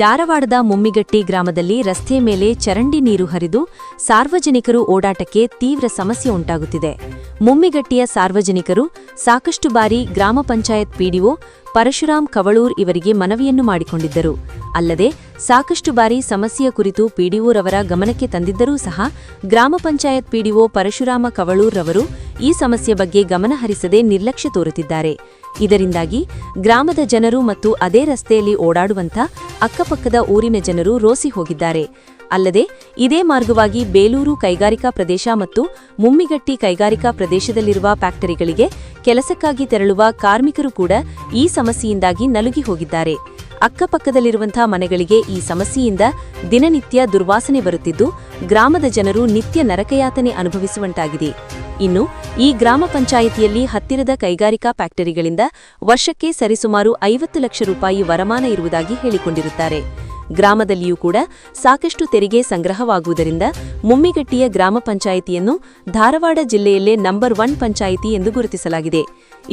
ಧಾರವಾಡದ ಮುಮ್ಮಿಗಟ್ಟಿ ಗ್ರಾಮದಲ್ಲಿ ರಸ್ತೆ ಮೇಲೆ ಚರಂಡಿ ನೀರು ಹರಿದು ಸಾರ್ವಜನಿಕರು ಓಡಾಟಕ್ಕೆ ತೀವ್ರ ಸಮಸ್ಯೆ ಉಂಟಾಗುತ್ತಿದೆ. ಮುಮ್ಮಿಗಟ್ಟಿಯ ಸಾರ್ವಜನಿಕರು ಸಾಕಷ್ಟು ಬಾರಿ ಗ್ರಾಮ ಪಂಚಾಯತ್ ಪಿಡಿಒ ಪರಶುರಾಮ್ ಕವಳೂರ್ ಇವರಿಗೆ ಮನವಿಯನ್ನು ಮಾಡಿಕೊಂಡಿದ್ದರು. ಅಲ್ಲದೆ ಸಾಕಷ್ಟು ಬಾರಿ ಸಮಸ್ಯೆಯ ಕುರಿತು ಪಿಡಿಒರವರ ಗಮನಕ್ಕೆ ತಂದಿದ್ದರೂ ಸಹ ಗ್ರಾಮ ಪಂಚಾಯತ್ ಪಿಡಿಒ ಪರಶುರಾಮ ಕವಳೂರ್ ರವರು ಈ ಸಮಸ್ಯೆ ಬಗ್ಗೆ ಗಮನಹರಿಸದೆ ನಿರ್ಲಕ್ಷ್ಯ ತೋರುತ್ತಿದ್ದಾರೆ. ಇದರಿಂದಾಗಿ ಗ್ರಾಮದ ಜನರು ಮತ್ತು ಅದೇ ರಸ್ತೆಯಲ್ಲಿ ಓಡಾಡುವಂಥ ಅಕ್ಕಪಕ್ಕದ ಊರಿನ ಜನರು ರೋಸಿ ಹೋಗಿದ್ದಾರೆ. ಅಲ್ಲದೆ ಇದೇ ಮಾರ್ಗವಾಗಿ ಬೇಲೂರು ಕೈಗಾರಿಕಾ ಪ್ರದೇಶ ಮತ್ತು ಮುಮ್ಮಿಗಟ್ಟಿ ಕೈಗಾರಿಕಾ ಪ್ರದೇಶದಲ್ಲಿರುವ ಫ್ಯಾಕ್ಟರಿಗಳಿಗೆ ಕೆಲಸಕ್ಕಾಗಿ ತೆರಳುವ ಕಾರ್ಮಿಕರು ಕೂಡ ಈ ಸಮಸ್ಯೆಯಿಂದಾಗಿ ನಲುಗಿ ಹೋಗಿದ್ದಾರೆ. ಅಕ್ಕಪಕ್ಕದಲ್ಲಿರುವಂಥ ಮನೆಗಳಿಗೆ ಈ ಸಮಸ್ಯೆಯಿಂದ ದಿನನಿತ್ಯ ದುರ್ವಾಸನೆ ಬರುತ್ತಿದ್ದು ಗ್ರಾಮದ ಜನರು ನಿತ್ಯ ನರಕಯಾತನೆ ಅನುಭವಿಸುವಂತಾಗಿದೆ. ಇನ್ನು ಈ ಗ್ರಾಮ ಪಂಚಾಯಿತಿಯಲ್ಲಿ ಹತ್ತಿರದ ಕೈಗಾರಿಕಾ ಫ್ಯಾಕ್ಟರಿಗಳಿಂದ ವರ್ಷಕ್ಕೆ ಸರಿಸುಮಾರು 50 ಲಕ್ಷ ರೂಪಾಯಿ ವರಮಾನ ಇರುವುದಾಗಿ ಹೇಳಿಕೊಂಡಿರುತ್ತಾರೆ. ಗ್ರಾಮದಲ್ಲಿಯೂ ಕೂಡ ಸಾಕಷ್ಟು ತೆರಿಗೆ ಸಂಗ್ರಹವಾಗುವುದರಿಂದ ಮುಮ್ಮಿಗಟ್ಟಿಯ ಗ್ರಾಮ ಪಂಚಾಯಿತಿಯನ್ನು ಧಾರವಾಡ ಜಿಲ್ಲೆಯಲ್ಲೇ ನಂಬರ್ 1 ಪಂಚಾಯಿತಿ ಎಂದು ಗುರುತಿಸಲಾಗಿದೆ.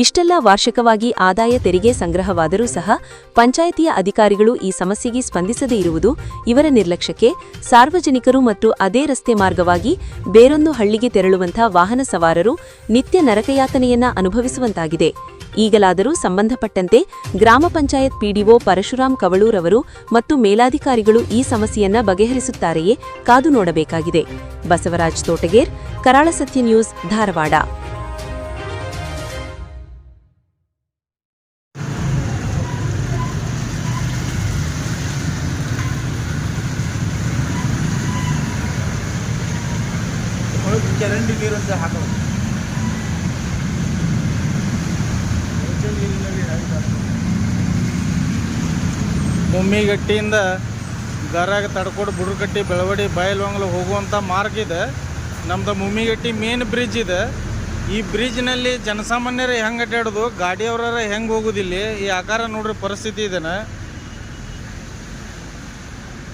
ಇಷ್ಟೆಲ್ಲ ವಾರ್ಷಿಕವಾಗಿ ಆದಾಯ ತೆರಿಗೆ ಸಂಗ್ರಹವಾದರೂ ಸಹ ಪಂಚಾಯಿತಿಯ ಅಧಿಕಾರಿಗಳು ಈ ಸಮಸ್ಯೆಗೆ ಸ್ಪಂದಿಸದೇ ಇರುವುದು ಇವರ ನಿರ್ಲಕ್ಷ್ಯಕ್ಕೆ ಸಾರ್ವಜನಿಕರು ಮತ್ತು ಅದೇ ರಸ್ತೆ ಮಾರ್ಗವಾಗಿ ಬೇರೊಂದು ಹಳ್ಳಿಗೆ ತೆರಳುವಂಥ ವಾಹನ ಸವಾರರು ನಿತ್ಯ ನರಕಯಾತನೆಯನ್ನ ಅನುಭವಿಸುವಂತಾಗಿದೆ. ಈಗಲಾದರೂ ಸಂಬಂಧಪಟ್ಟಂತೆ ಗ್ರಾಮ ಪಂಚಾಯತ್ ಪಿಡಿಒ ಪರಶುರಾಮ್ ಕವಳೂರ್ ಅವರು ಮತ್ತು ಮೇಲಾಧಿಕಾರಿಗಳು ಈ ಸಮಸ್ಯೆಯನ್ನ ಬಗೆಹರಿಸುತ್ತಾರೆಯೇ ಕಾದು ನೋಡಬೇಕಾಗಿದೆ. ಬಸವರಾಜ್ ತೋಟಗೇರ್, ಕರಾಳ ಸತ್ಯ ನ್ಯೂಸ್, ಧಾರವಾಡ. ಚರಂಡಿ ನೀರು ಅಂತ ಹಾಕೋದು ಮುಮ್ಮಿಗಟ್ಟಿಯಿಂದ ಗರಾಗ ತಡ್ಕೋಡು ಬುಡ್ರಕಟ್ಟಿ ಬೆಳವಡಿ ಬಯಲುವಂಗ್ಲ ಹೋಗುವಂಥ ಮಾರ್ಗ ಇದೆ. ನಮ್ಮದು ಮುಮ್ಮಿಗಟ್ಟಿ ಮೇನ್ ಬ್ರಿಡ್ಜ್ ಇದೆ. ಈ ಬ್ರಿಡ್ಜ್ನಲ್ಲಿ ಜನಸಾಮಾನ್ಯರು ಹೆಂಗೆ ಅಡ್ಡಾಡೋದು, ಗಾಡಿಯವರ ಹೆಂಗೆ ಹೋಗೋದಿಲ್ಲ, ಈ ಆಕಾರ ನೋಡ್ರಿ ಪರಿಸ್ಥಿತಿ ಇದೆನಾ.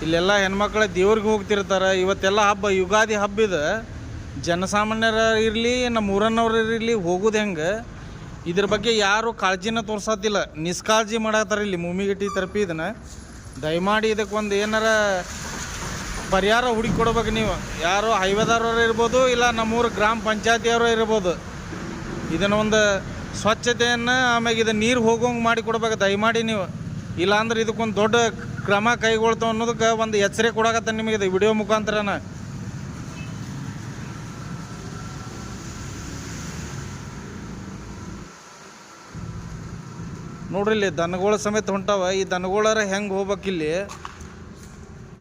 ಇಲ್ಲೆಲ್ಲ ಹೆಣ್ಮಕ್ಳು ದೇವ್ರಿಗೆ ಹೋಗ್ತಿರ್ತಾರೆ. ಇವತ್ತೆಲ್ಲ ಹಬ್ಬ, ಯುಗಾದಿ ಹಬ್ಬ ಇದೆ. ಜನಸಾಮಾನ್ಯರ ಇರಲಿ ನಮ್ಮ ಊರನ್ನವ್ರು ಇರಲಿ ಹೋಗೋದು ಹೆಂಗೆ, ಇದ್ರ ಬಗ್ಗೆ ಯಾರು ಕಾಳಜಿನ ತೋರ್ಸೋದಿಲ್ಲ, ನಿಷ್ಕಾಳಜಿ ಮಾಡತ್ತಾರೆ ಇಲ್ಲಿ ಮುಮ್ಮಿಗಟ್ಟಿ ತರಪಿ. ಇದನ್ನು ದಯಮಾಡಿ ಇದಕ್ಕೊಂದು ಏನಾರ ಪರಿಹಾರ ಹುಡುಕೊಡ್ಬೇಕು. ನೀವು ಯಾರು ಹೈವೇದಾರರು ಇರ್ಬೋದು, ಇಲ್ಲ ನಮ್ಮೂರು ಗ್ರಾಮ ಪಂಚಾಯತಿಯವರು ಇರ್ಬೋದು. ಇದನ್ನೊಂದು ಸ್ವಚ್ಛತೆಯನ್ನು ಆಮ್ಯಾಗ ಇದು ನೀರು ಹೋಗೋಂಗೆ ಮಾಡಿ ಕೊಡ್ಬೇಕು ದಯಮಾಡಿ ನೀವು. ಇಲ್ಲಾಂದ್ರೆ ಇದಕ್ಕೊಂದು ದೊಡ್ಡ ಕ್ರಮ ಕೈಗೊಳ್ತಾವೆ ಅನ್ನೋದಕ್ಕೆ ಒಂದು ಎಚ್ಚರಿಕೆ ಕೊಡಕತ್ತ ನಿಮಗೆ ಇದು ವಿಡಿಯೋ ಮುಖಾಂತರನ. ನೋಡ್ರಿ ಇಲ್ಲಿ ದನಗಳ ಸಮೇತ ಹೊಂಟಾವ. ಈ ದನಗಳರ ಹೆಂಗೆ ಹೋಗ್ಬೇಕಿಲ್ಲಿ